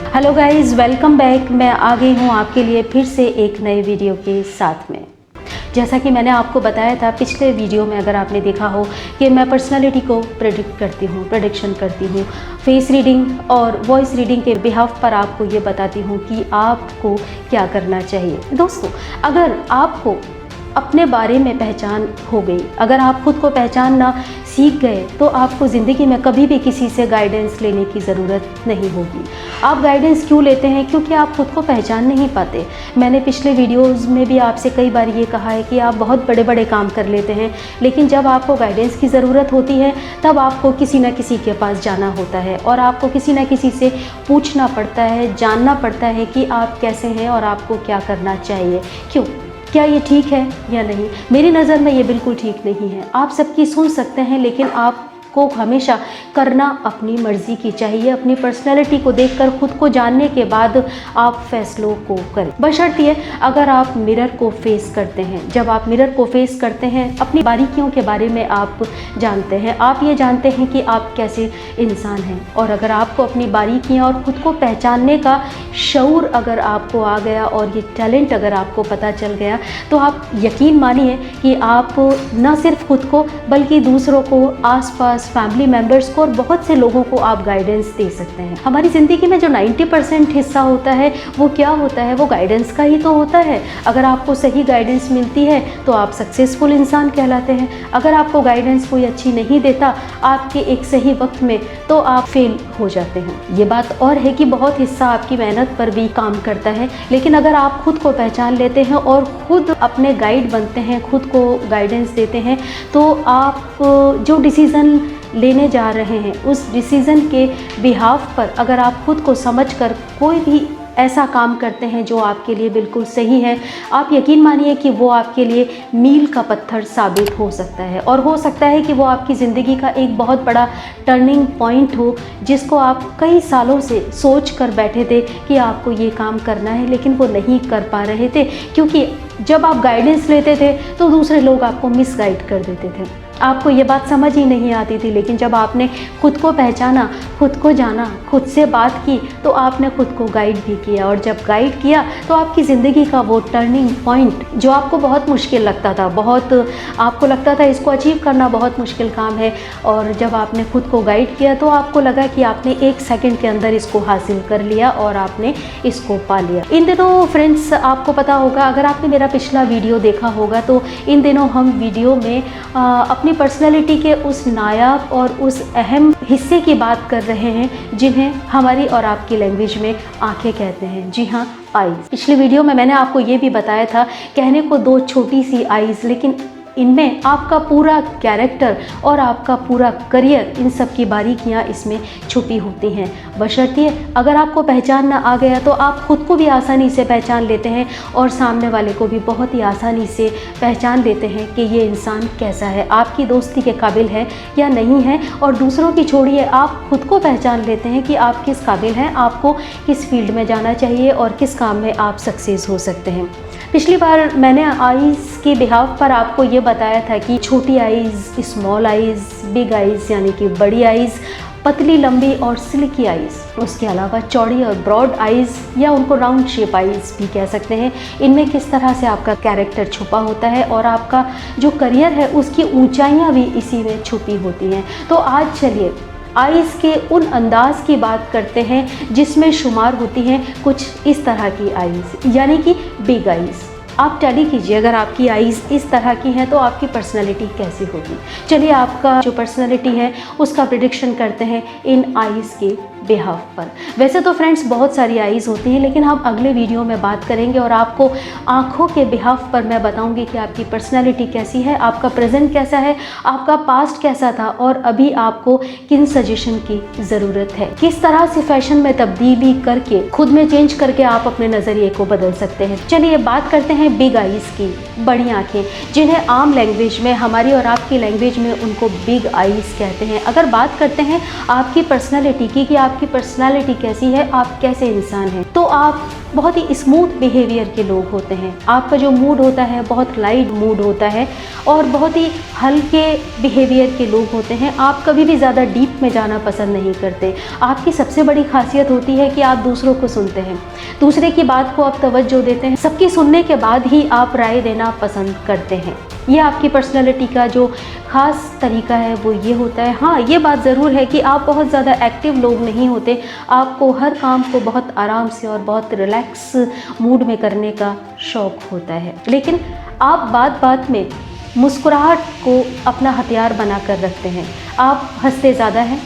Hello guys, welcome back. मैं आ गई हूँ आपके लिए फिर से एक नए वीडियो के साथ में। जैसा कि मैंने आपको बताया था पिछले वीडियो में, अगर आपने देखा हो, कि मैं पर्सनालिटी को प्रेडिक्शन करती हूँ फेस रीडिंग और वॉइस रीडिंग के बिहाफ पर आपको ये बताती हूँ कि आपको क्या करना चाहिए। दोस्तों, अगर आपको अपने बारे में पहचान हो गई, अगर आप खुद को पहचानना सीख गए, तो आपको ज़िंदगी में कभी भी किसी से गाइडेंस लेने की ज़रूरत नहीं होगी। आप गाइडेंस क्यों लेते हैं? क्योंकि आप खुद को पहचान नहीं पाते। मैंने पिछले वीडियोस में भी आपसे कई बार ये कहा है कि आप बहुत बड़े बड़े काम कर लेते हैं, लेकिन जब आपको गाइडेंस की ज़रूरत होती है तब आपको किसी न किसी के पास जाना होता है और आपको किसी न किसी से पूछना पड़ता है, जानना पड़ता है कि आप कैसे हैं और आपको क्या करना चाहिए। क्यों? क्या ये ठीक है या नहीं? मेरी नज़र में ये बिल्कुल ठीक नहीं है। आप सबकी सुन सकते हैं, लेकिन आपको हमेशा करना अपनी मर्ज़ी की चाहिए। अपनी पर्सनैलिटी को देखकर, खुद को जानने के बाद आप फैसलों को करें, बशर्ते अगर आप मिरर को फेस करते हैं। जब आप मिरर को फेस करते हैं, अपनी बारीकियों के बारे में आप जानते हैं, आप ये जानते हैं कि आप कैसे इंसान हैं। और अगर आपको अपनी बारीकियां और ख़ुद को पहचानने का शऊर अगर आपको आ गया और ये टैलेंट अगर आपको पता चल गया, तो आप यकीन मानिए कि आप न सिर्फ खुद को बल्कि दूसरों को, आसपास फैमिली मेम्बर्स को और बहुत से लोगों को आप गाइडेंस दे सकते हैं। हमारी ज़िंदगी में जो 90% हिस्सा होता है वो क्या होता है? वो गाइडेंस का ही तो होता है। अगर आपको सही गाइडेंस मिलती है तो आप सक्सेसफुल इंसान कहलाते हैं। अगर आपको गाइडेंस कोई अच्छी नहीं देता आपके एक सही वक्त में, तो आप फेल हो जाते हैं। ये बात और है कि बहुत हिस्सा आपकी मेहनत पर भी काम करता है, लेकिन अगर आप खुद को पहचान लेते हैं और खुद अपने गाइड बनते हैं, खुद को गाइडेंस देते हैं, तो आप जो डिसीज़न लेने जा रहे हैं उस डिसीज़न के बिहाफ पर अगर आप खुद को समझकर कोई भी ऐसा काम करते हैं जो आपके लिए बिल्कुल सही है, आप यकीन मानिए कि वो आपके लिए मील का पत्थर साबित हो सकता है। और हो सकता है कि वो आपकी ज़िंदगी का एक बहुत बड़ा टर्निंग पॉइंट हो, जिसको आप कई सालों से सोच कर बैठे थे कि आपको ये काम करना है, लेकिन वो नहीं कर पा रहे थे, क्योंकि जब आप गाइडेंस लेते थे तो दूसरे लोग आपको मिसगाइड कर देते थे। आपको ये बात समझ ही नहीं आती थी। लेकिन जब आपने खुद को पहचाना, खुद को जाना, खुद से बात की, तो आपने खुद को गाइड भी किया। और जब गाइड किया तो आपकी ज़िंदगी का वो टर्निंग पॉइंट जो आपको बहुत मुश्किल लगता था, बहुत आपको लगता था इसको अचीव करना बहुत मुश्किल काम है, और जब आपने खुद को गाइड किया तो आपको लगा कि आपने 1 सेकंड के अंदर इसको हासिल कर लिया और आपने इसको पा लिया। इन दिनों फ्रेंड्स, आपको पता होगा, अगर आपने मेरा पिछला वीडियो देखा होगा, तो इन दिनों हम वीडियो में अपनी पर्सनैलिटी के उस नायाब और उस अहम हिस्से की बात कर रहे हैं जिन्हें हमारी और आपकी लैंग्वेज में आंखें कहते हैं। जी हाँ, आईज। पिछले वीडियो में मैंने आपको ये भी बताया था, कहने को 2 छोटी सी आईज, लेकिन इनमें आपका पूरा कैरेक्टर और आपका पूरा करियर, इन सब की बारीकियां इसमें छुपी होती हैं। बशर्ते अगर आपको पहचानना आ गया तो आप खुद को भी आसानी से पहचान लेते हैं और सामने वाले को भी बहुत ही आसानी से पहचान लेते हैं कि ये इंसान कैसा है, आपकी दोस्ती के काबिल है या नहीं है। और दूसरों की छोड़िए, आप खुद को पहचान लेते हैं कि आप किस काबिल हैं, आपको किस फील्ड में जाना चाहिए और किस काम में आप सक्सेस हो सकते हैं। पिछली बार मैंने आईज़ के बिहाफ पर आपको ये बताया था कि छोटी eyes, small eyes, big eyes यानी कि बड़ी आईज़, पतली, लंबी और सिल्की आईज़, उसके अलावा चौड़ी और ब्रॉड आईज़ या उनको राउंड शेप आईज़ भी कह सकते हैं। इनमें किस तरह से आपका कैरेक्टर छुपा होता है और आपका जो करियर है उसकी ऊंचाइयां भी इसी में छुपी होती हैं। तो आज चलिए आईज़ के उन अंदाज़ की बात करते हैं जिसमें शुमार होती हैं कुछ इस तरह की आईज़, यानी कि बिग आईज़। आप टैली कीजिए, अगर आपकी आईज़ इस तरह की हैं तो आपकी पर्सनैलिटी कैसी होगी। चलिए आपका जो पर्सनैलिटी है उसका प्रेडिक्शन करते हैं इन आईज़ के बिहाफ पर। वैसे तो फ्रेंड्स बहुत सारी आईज़ होती हैं, लेकिन हम अगले वीडियो में बात करेंगे और आपको आँखों के बिहाफ पर मैं बताऊंगी कि आपकी पर्सनैलिटी कैसी है, आपका प्रेजेंट कैसा है, आपका पास्ट कैसा था और अभी आपको किन सजेशन की ज़रूरत है। किस तरह से फैशन में तब्दीली करके, खुद में चेंज करके आप अपने नज़रिए को बदल सकते हैं। चलिए बात करते हैं बिग आईज़ की, बड़ी आँखें, जिन्हें आम लैंग्वेज में, हमारी और आपकी लैंग्वेज में उनको बिग आईज़ कहते हैं। अगर बात करते हैं आपकी पर्सनैलिटी की कि आपकी पर्सनालिटी कैसी है, आप कैसे इंसान हैं। तो आप बहुत ही स्मूथ बिहेवियर के लोग होते हैं। आपका जो मूड होता है बहुत लाइट मूड होता है और बहुत ही हल्के बिहेवियर के लोग होते हैं। आप कभी भी ज़्यादा डीप में जाना पसंद नहीं करते। आपकी सबसे बड़ी खासियत होती है कि आप दूसरों को सुनते हैं, दूसरे की बात को आप तवज्जो देते हैं। सबकी सुनने के बाद ही आप राय देना पसंद करते हैं। ये आपकी पर्सनैलिटी का जो ख़ास तरीका है वो ये होता है। हाँ, ये बात ज़रूर है कि आप बहुत ज़्यादा एक्टिव लोग नहीं होते। आपको हर काम को बहुत आराम से और बहुत रिलैक्स मूड में करने का शौक़ होता है, लेकिन आप बात बात में मुस्कुराहट को अपना हथियार बना कर रखते हैं। आप हंसते ज़्यादा हैं,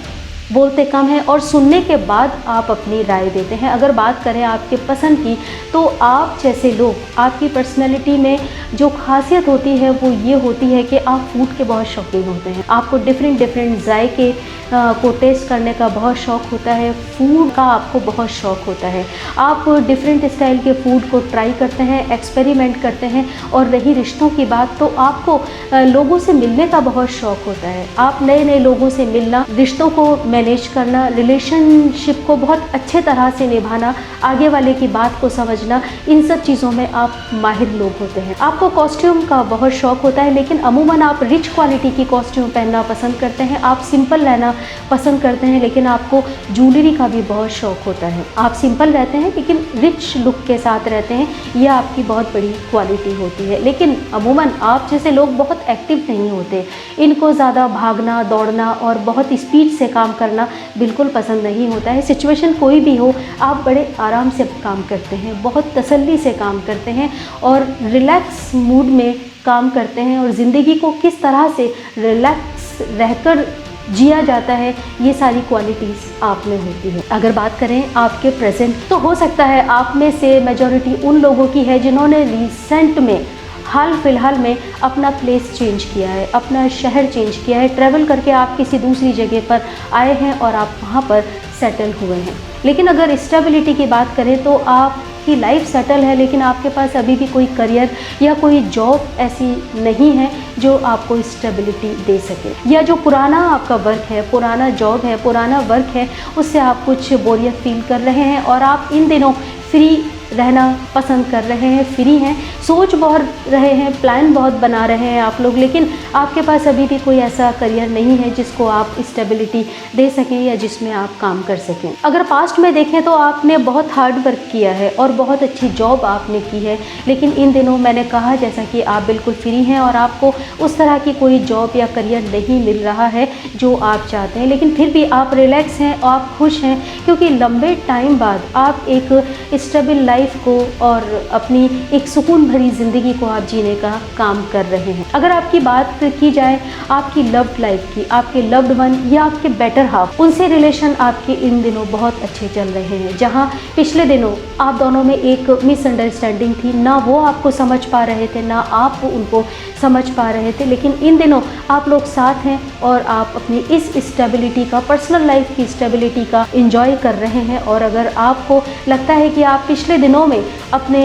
बोलते कम हैं और सुनने के बाद आप अपनी राय देते हैं। अगर बात करें आपके पसंद की, तो आप जैसे लोग, आपकी पर्सनैलिटी में जो खासियत होती है वो ये होती है कि आप फूड के बहुत शौकीन होते हैं। आपको डिफरेंट जायके को टेस्ट करने का बहुत शौक़ होता है। फूड का आपको बहुत शौक़ होता है। आप डिफरेंट स्टाइल के फूड को ट्राई करते हैं, एक्सपेरिमेंट करते हैं। और रही रिश्तों की बात, तो आपको लोगों से मिलने का बहुत शौक़ होता है। आप नए नए लोगों से मिलना, रिश्तों को मैनेज करना, रिलेशनशिप को बहुत अच्छे तरह से निभाना, आगे वाले की बात को समझना, इन सब चीज़ों में आप माहिर लोग होते हैं। आपको कॉस्ट्यूम का बहुत शौक़ होता है, लेकिन अमूमन आप रिच क्वालिटी की कॉस्ट्यूम पहनना पसंद करते हैं। आप सिंपल रहना पसंद करते हैं, लेकिन आपको ज्वेलरी का भी बहुत शौक़ होता है। आप सिंपल रहते हैं लेकिन रिच लुक के साथ रहते हैं, यह आपकी बहुत बड़ी क्वालिटी होती है। लेकिन अमूमन आप जैसे लोग बहुत एक्टिव नहीं होते। इनको ज़्यादा भागना, दौड़ना और बहुत स्पीड से काम करना बिल्कुल पसंद नहीं होता है। सिचुएशन कोई भी हो, आप बड़े आराम से काम करते हैं, बहुत तसल्ली से काम करते हैं और रिलैक्स मूड में काम करते हैं। और ज़िंदगी को किस तरह से रिलैक्स रहकर जिया जाता है, ये सारी क्वालिटीज़ आप में होती है। अगर बात करें आपके प्रेजेंट, तो हो सकता है आप में से मेजॉरिटी उन लोगों की है जिन्होंने रिसेंट में, हाल फिलहाल में अपना प्लेस चेंज किया है, अपना शहर चेंज किया है। ट्रैवल करके आप किसी दूसरी जगह पर आए हैं और आप वहाँ पर सेटल हुए हैं। लेकिन अगर स्टेबिलिटी की बात करें तो आपकी लाइफ सेटल है, लेकिन आपके पास अभी भी कोई करियर या कोई जॉब ऐसी नहीं है जो आपको स्टेबिलिटी दे सके। या जो पुराना आपका वर्क है, पुराना जॉब है, पुराना वर्क है, उससे आप कुछ बोरियत फील कर रहे हैं और आप इन दिनों फ्री रहना पसंद कर रहे हैं, फ्री हैं, सोच बहुत रहे हैं, प्लान बहुत बना रहे हैं आप लोग, लेकिन आपके पास अभी भी कोई ऐसा करियर नहीं है जिसको आप स्टेबिलिटी दे सकें या जिसमें आप काम कर सकें। अगर पास्ट में देखें तो आपने बहुत हार्ड वर्क किया है और बहुत अच्छी जॉब आपने की है, लेकिन इन दिनों मैंने कहा जैसा कि आप बिल्कुल फ्री हैं और आपको उस तरह की कोई जॉब या करियर नहीं मिल रहा है जो आप चाहते हैं, लेकिन फिर भी आप रिलैक्स हैं, आप खुश हैं, क्योंकि लंबे टाइम बाद आप एक स्टेबल लाइफ को और अपनी एक सुकून भरी ज़िंदगी को आप जीने का काम कर रहे हैं। अगर आपकी बात की जाए आपकी लव्ड लाइफ की, आपके लव्ड वन या आपके बेटर हाफ, उनसे रिलेशन आपके इन दिनों बहुत अच्छे चल रहे हैं। जहां पिछले दिनों आप दोनों में एक मिसअंडरस्टैंडिंग थी, ना वो आपको समझ पा रहे थे ना आप उनको समझ पा रहे थे, लेकिन इन दिनों आप लोग साथ हैं और आप अपनी इस स्टेबिलिटी का, पर्सनल लाइफ की स्टेबिलिटी का एंजॉय कर रहे हैं। और अगर आपको लगता है कि आप पिछले दिनों में अपने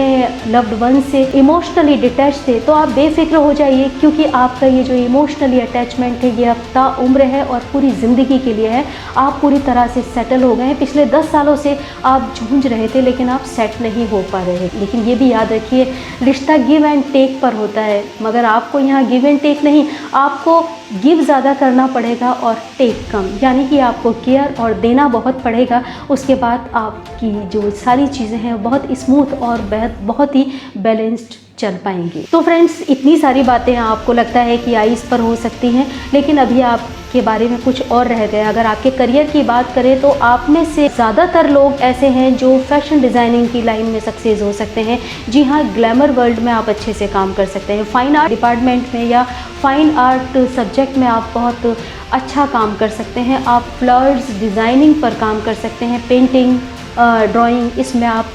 लव्ड वन से इमोशनली डिटैच थे, तो आप बेफिक्र हो जाइए, क्योंकि आपका ये जो इमोशनली अटैचमेंट है ये अब ताउम्र है और पूरी ज़िंदगी के लिए है। आप पूरी तरह से सेटल हो गए हैं। पिछले 10 सालों से आप जूझ रहे थे लेकिन आप सेट नहीं हो पा रहे। लेकिन ये भी याद रखिए, रिश्ता गिव एंड टेक पर होता है, मगर आपको यहाँ गिव एंड टेक नहीं, आपको गिव ज़्यादा करना पड़ेगा और टेक कम, यानी कि आपको केयर और देना बहुत पड़ेगा। उसके बाद आपकी जो सारी चीज़ें हैं बहुत स्मूथ और बहुत ही बैलेंस्ड चल पाएंगी। तो फ्रेंड्स, इतनी सारी बातें आपको लगता है कि आइस पर हो सकती हैं, लेकिन अभी आपके बारे में कुछ और रह गया। अगर आपके करियर की बात करें तो आप में से ज़्यादातर लोग ऐसे हैं जो फैशन डिज़ाइनिंग की लाइन में सक्सेस हो सकते हैं। जी हाँ, ग्लैमर वर्ल्ड में आप अच्छे से काम कर सकते हैं। फाइन आर्ट डिपार्टमेंट में या फाइन आर्ट सब्जेक्ट में आप बहुत अच्छा काम कर सकते हैं। आप फ्लावर्स डिज़ाइनिंग पर काम कर सकते हैं, पेंटिंग, ड्राइंग, इसमें आप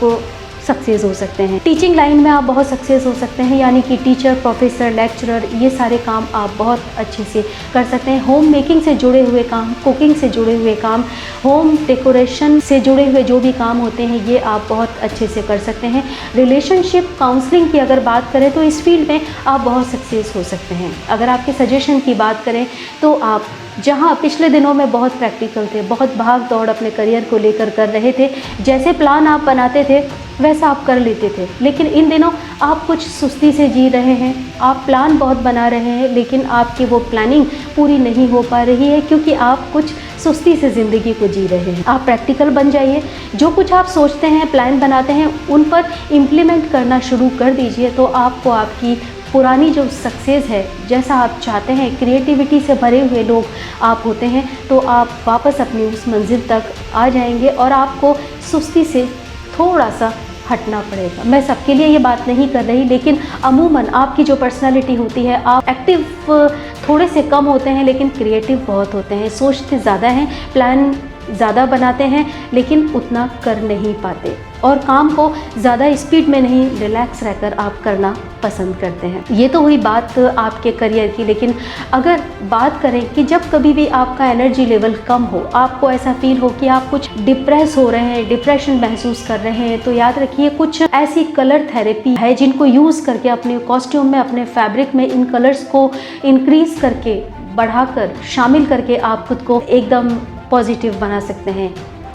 सक्सेस हो सकते हैं। टीचिंग लाइन में आप बहुत सक्सेस हो सकते हैं, यानी कि टीचर, प्रोफेसर, लेक्चरर, ये सारे काम आप बहुत अच्छे से कर सकते हैं। होम मेकिंग से जुड़े हुए काम, कुकिंग से जुड़े हुए काम, होम डेकोरेशन से जुड़े हुए जो भी काम होते हैं ये आप बहुत अच्छे से कर सकते हैं। रिलेशनशिप काउंसलिंग की अगर बात करें तो इस फील्ड में आप बहुत सक्सेस हो सकते हैं। अगर आपके सजेशन की बात करें तो आप जहाँ पिछले दिनों में बहुत प्रैक्टिकल थे, बहुत भाग दौड़ अपने करियर को लेकर कर रहे थे, जैसे प्लान आप बनाते थे वैसा आप कर लेते थे, लेकिन इन दिनों आप कुछ सुस्ती से जी रहे हैं। आप प्लान बहुत बना रहे हैं लेकिन आपकी वो प्लानिंग पूरी नहीं हो पा रही है क्योंकि आप कुछ सुस्ती से ज़िंदगी को जी रहे हैं। आप प्रैक्टिकल बन जाइए, जो कुछ आप सोचते हैं, प्लान बनाते हैं, उन पर इम्प्लीमेंट करना शुरू कर दीजिए, तो आपको आपकी पुरानी जो सक्सेस है, जैसा आप चाहते हैं, क्रिएटिविटी से भरे हुए लोग आप होते हैं, तो आप वापस अपनी उस मंजिल तक आ जाएंगे और आपको सुस्ती से थोड़ा सा हटना पड़ेगा। मैं सबके लिए ये बात नहीं कर रही, लेकिन अमूमन आपकी जो पर्सनालिटी होती है, आप एक्टिव थोड़े से कम होते हैं लेकिन क्रिएटिव बहुत होते हैं, सोचते ज़्यादा हैं, प्लान ज़्यादा बनाते हैं लेकिन उतना कर नहीं पाते, और काम को ज़्यादा स्पीड में नहीं, रिलैक्स रहकर आप करना पसंद करते हैं। ये तो हुई बात आपके करियर की, लेकिन अगर बात करें कि जब कभी भी आपका एनर्जी लेवल कम हो, आपको ऐसा फील हो कि आप कुछ डिप्रेस हो रहे हैं, डिप्रेशन महसूस कर रहे हैं, तो याद रखिए कुछ ऐसी कलर थेरेपी है जिनको यूज़ करके अपने कॉस्ट्यूम में, अपने फैब्रिक में इन कलर्स को इंक्रीज़ करके, बढ़ाकर, शामिल करके आप खुद को एकदम पॉजिटिव बना सकते हैं।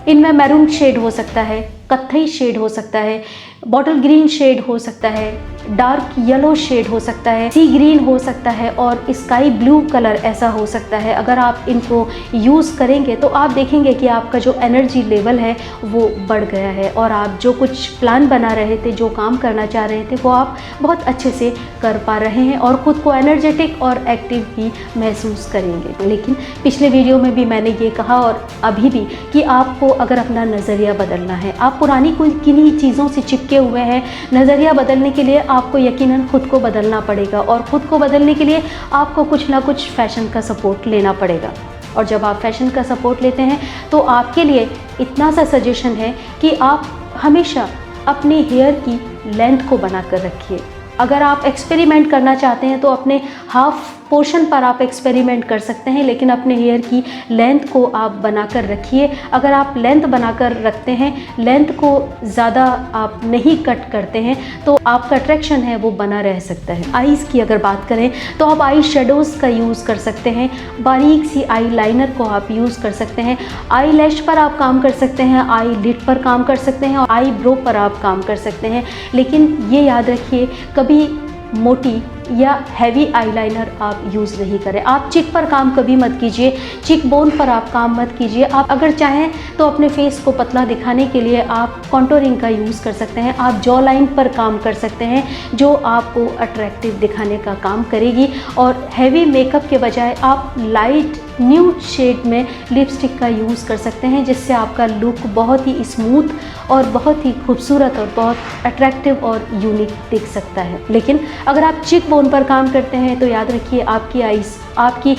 इनमें मैरून शेड हो सकता है, कत्थई शेड हो सकता है, बॉटल ग्रीन शेड हो सकता है, डार्क येलो शेड हो सकता है, सी ग्रीन हो सकता है और स्काई ब्लू कलर ऐसा हो सकता है। अगर आप इनको यूज़ करेंगे तो आप देखेंगे कि आपका जो एनर्जी लेवल है वो बढ़ गया है और आप जो कुछ प्लान बना रहे थे, जो काम करना चाह रहे थे, वो आप बहुत अच्छे से कर पा रहे हैं और ख़ुद को एनर्जेटिक और एक्टिव भी महसूस करेंगे। लेकिन पिछले वीडियो में भी मैंने ये कहा और अभी भी कि आपको अगर अपना नज़रिया बदलना है, आप पुरानी किन्हीं चीज़ों से चिपके हुए हैं, नज़रिया बदलने के लिए आपको यकीनन खुद को बदलना पड़ेगा और ख़ुद को बदलने के लिए आपको कुछ ना कुछ फ़ैशन का सपोर्ट लेना पड़ेगा। और जब आप फ़ैशन का सपोर्ट लेते हैं तो आपके लिए इतना सा सजेशन है कि आप हमेशा अपने हेयर की लेंथ को बना कर रखिए। अगर आप एक्सपेरिमेंट करना चाहते हैं तो अपने हाफ पोर्शन पर आप एक्सपेरिमेंट कर सकते हैं, लेकिन अपने हेयर की लेंथ को आप बनाकर रखिए। अगर आप लेंथ बनाकर रखते हैं, लेंथ को ज़्यादा आप नहीं कट करते हैं, तो आपका अट्रैक्शन है वो बना रह सकता है। आईज़ की अगर बात करें तो आप आई शेडोज़ का यूज़ कर सकते हैं, बारीक सी आई लाइनर को आप यूज़ कर सकते हैं, आई लैश पर आप काम कर सकते हैं, आई लिड पर काम कर सकते हैं और आई ब्रो पर आप काम कर सकते हैं। लेकिन ये याद रखिए, कभी मोटी या हैवी आईलाइनर आप यूज़ नहीं करें। आप चिक पर काम कभी मत कीजिए, चिक बोन पर आप काम मत कीजिए। आप अगर चाहें तो अपने फेस को पतला दिखाने के लिए आप कॉन्टोरिंग का यूज़ कर सकते हैं, आप जॉ लाइन पर काम कर सकते हैं जो आपको अट्रैक्टिव दिखाने का काम करेगी। और हैवी मेकअप के बजाय आप लाइट न्यूड शेड में लिपस्टिक का यूज़ कर सकते हैं, जिससे आपका लुक बहुत ही स्मूथ और बहुत ही खूबसूरत और बहुत अट्रैक्टिव और यूनिक दिख सकता है। लेकिन अगर आप चिक बोन पर काम करते हैं तो याद रखिए आपकी आइज़ आपकी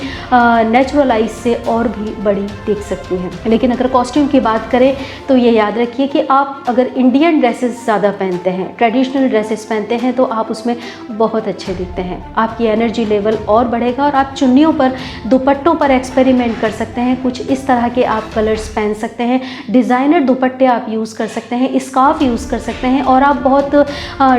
नेचुरल आइज़ से और भी बड़ी दिख सकती हैं। लेकिन अगर कॉस्ट्यूम की बात करें तो ये याद रखिए कि आप अगर इंडियन ड्रेसेस ज़्यादा पहनते हैं, ट्रेडिशनल ड्रेसेस पहनते हैं, तो आप उसमें बहुत अच्छे दिखते हैं। आपकी एनर्जी लेवल और बढ़ेगा और आप चुन्नियों पर, दुपट्टों पर एक्सपेरिमेंट कर सकते हैं। कुछ इस तरह के आप कलर्स पहन सकते हैं, डिज़ाइनर दुपट्टे आप यूज़ कर सकते हैं, स्कार्फ यूज़ कर सकते हैं और आप बहुत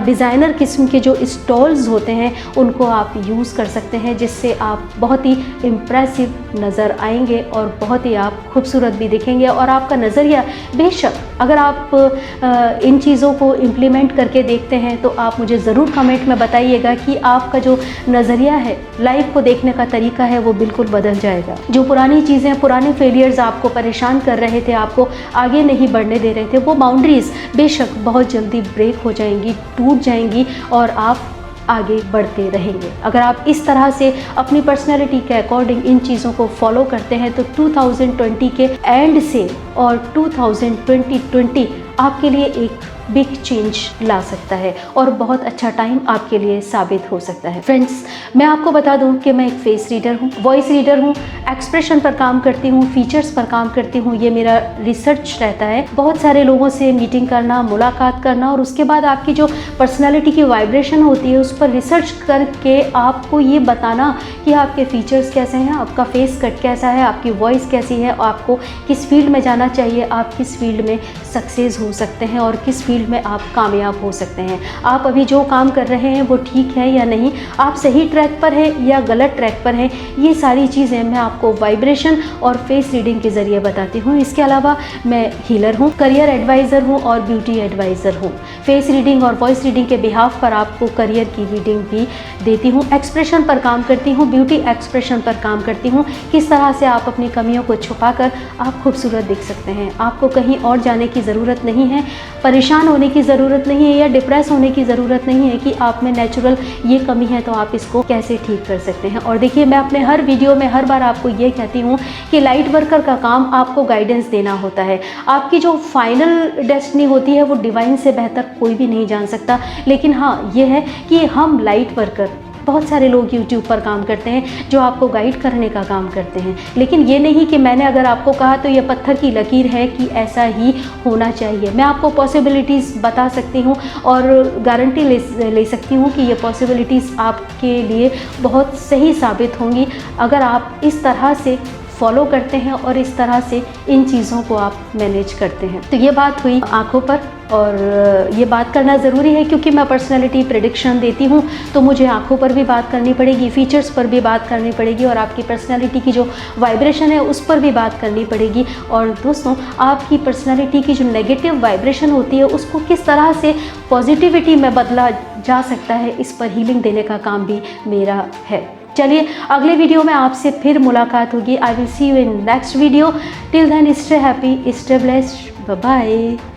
डिज़ाइनर किस्म के जो स्टॉल्स होते हैं उनको आप यूज़ कर सकते हैं, जिससे आप बहुत ही इम्प्रेसिव नज़र आएंगे और बहुत ही आप खूबसूरत भी दिखेंगे। और आपका नज़रिया, बेशक अगर आप इन चीज़ों को इम्प्लीमेंट करके देखते हैं तो आप मुझे ज़रूर कमेंट में बताइएगा कि आपका जो नज़रिया है, लाइफ को देखने का तरीका है, वो बिल्कुल बदल जाएगा। जो पुरानी चीज़ें, पुराने फेलियर्स आपको परेशान कर रहे थे, आपको आगे नहीं बढ़ने दे रहे थे, वो बाउंड्रीज़ बेशक बहुत जल्दी ब्रेक हो जाएंगी, टूट जाएंगी और आप आगे बढ़ते रहेंगे। अगर आप इस तरह से अपनी पर्सनैलिटी के अकॉर्डिंग इन चीज़ों को फॉलो करते हैं तो 2020 के एंड से और 2020 आपके लिए एक बिग चेंज ला सकता है और बहुत अच्छा टाइम आपके लिए साबित हो सकता है। फ्रेंड्स, मैं आपको बता दूं कि मैं एक फेस रीडर हूं, वॉइस रीडर हूं, एक्सप्रेशन पर काम करती हूं, फीचर्स पर काम करती हूं। ये मेरा रिसर्च रहता है, बहुत सारे लोगों से मीटिंग करना, मुलाकात करना और उसके बाद आपकी जो पर्सनैलिटी की वाइब्रेशन होती है उस पर रिसर्च करके आपको ये बताना कि आपके फीचर्स कैसे हैं, आपका फेस कट कैसा है, आपकी वॉइस कैसी है, आपको किस फील्ड में जाना चाहिए, आप किस फील्ड में सक्सेस हो सकते हैं और किस फील्ड में आप कामयाब हो सकते हैं। आप अभी जो काम कर रहे हैं वो ठीक है या नहीं, आप सही ट्रैक पर हैं या गलत ट्रैक पर हैं, ये सारी चीज़ें मैं आपको वाइब्रेशन और फेस रीडिंग के ज़रिए बताती हूँ। इसके अलावा मैं हीलर हूँ, करियर एडवाइज़र हूँ और ब्यूटी एडवाइज़र हूँ। फेस रीडिंग और वॉइस रीडिंग के बिहाफ पर आपको करियर की रीडिंग भी देती हूँ। एक्सप्रेशन पर काम करती हूँ, ब्यूटी एक्सप्रेशन पर काम करती हूँ, किस तरह से आप अपनी कमियों को छुपाकर आप खूबसूरत दिख सकते हैं। आपको कहीं और जाने की ज़रूरत नहीं है, परेशान होने की ज़रूरत नहीं है या डिप्रेस होने की ज़रूरत नहीं है कि आप में नेचुरल ये कमी है तो आप इसको कैसे ठीक कर सकते हैं। और देखिए, मैं अपने हर वीडियो में हर बार आपको ये कहती हूँ कि लाइट वर्कर का काम आपको गाइडेंस देना होता है। आपकी जो फाइनल डेस्टिनी होती है वो डिवाइन से बेहतर कोई भी नहीं जान सकता। लेकिन हाँ, ये है कि हम लाइट वर्कर, बहुत सारे लोग YouTube पर काम करते हैं जो आपको गाइड करने का काम करते हैं, लेकिन ये नहीं कि मैंने अगर आपको कहा तो ये पत्थर की लकीर है कि ऐसा ही होना चाहिए। मैं आपको पॉसिबिलिटीज़ बता सकती हूँ और गारंटी ले सकती हूँ कि ये पॉसिबिलिटीज़ आपके लिए बहुत सही साबित होंगी अगर आप इस तरह से फॉलो करते हैं और इस तरह से इन चीज़ों को आप मैनेज करते हैं। तो ये बात हुई आँखों पर, और ये बात करना ज़रूरी है क्योंकि मैं पर्सनैलिटी प्रेडिक्शन देती हूँ तो मुझे आँखों पर भी बात करनी पड़ेगी, फीचर्स पर भी बात करनी पड़ेगी और आपकी पर्सनैलिटी की जो वाइब्रेशन है उस पर भी बात करनी पड़ेगी। और दोस्तों, आपकी पर्सनैलिटी की जो नेगेटिव वाइब्रेशन होती है उसको किस तरह से पॉजिटिविटी में बदला जा सकता है, इस पर हीलिंग देने का काम भी मेरा है। चलिए, अगले वीडियो में आपसे फिर मुलाकात होगी। I will see you in next video. Till then stay happy, stay blessed, bye bye.